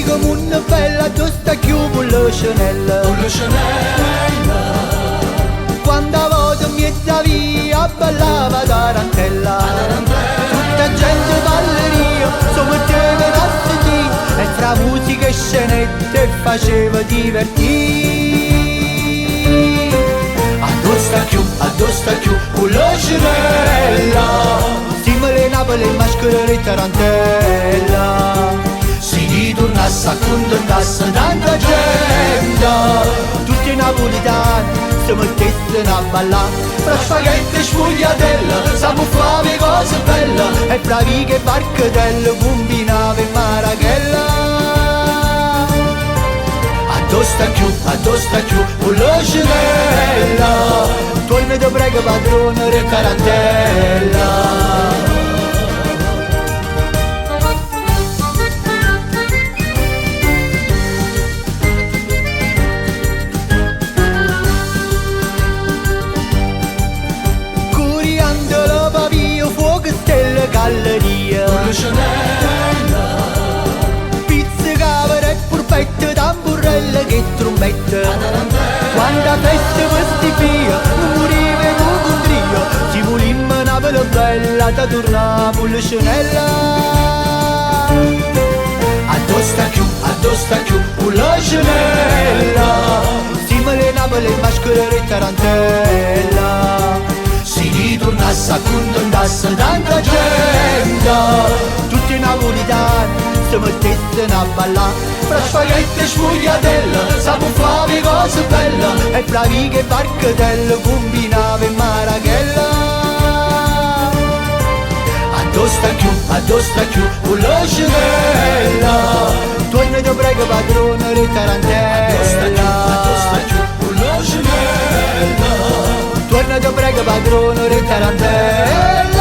come una bella giusta chiù con la Chanel. Con la Chanel. Quando vado mezza via ballava tarantella. Tutta gente balleria, so metteva da sentire, e tra musica e scenette faceva divertire. Addosta chiù, con la Chanel. Simile Napoli e maschera e tarantella. Si ritornasse a contentarsi tanta gente, tutti i napolitani si mettessero a ballare. Fra spaghetti e sfogliatella, sa buffare cose belle, e bravi che barcatelle combinava in marachella. Addosta chiù, con la Chanel. Torna ti prego padrone re tarantella. Galleria con la Chanel. Pizzicava e purpette, tamburelle che trombette. Quando a festa questi via, non moriva con trio. Ci volimmo una bella bella, da tornare con la Chanel. Addosta chiù, con la Chanel. Simile Napoli e maschera e tarantella. Si ritornasse a contentarsi tanta gente, tutti i napolitani si mettessero a ballare. Fra spaghetti e sfogliatella, sa buffare cose belle, e bravi che barcatelle combinava in marachella. Addosta chiù, con la Chanel. Torna ti prego padrone re tarantella. Addosta chiù, con la Chanel. Torna ti prego padrone re tarantella.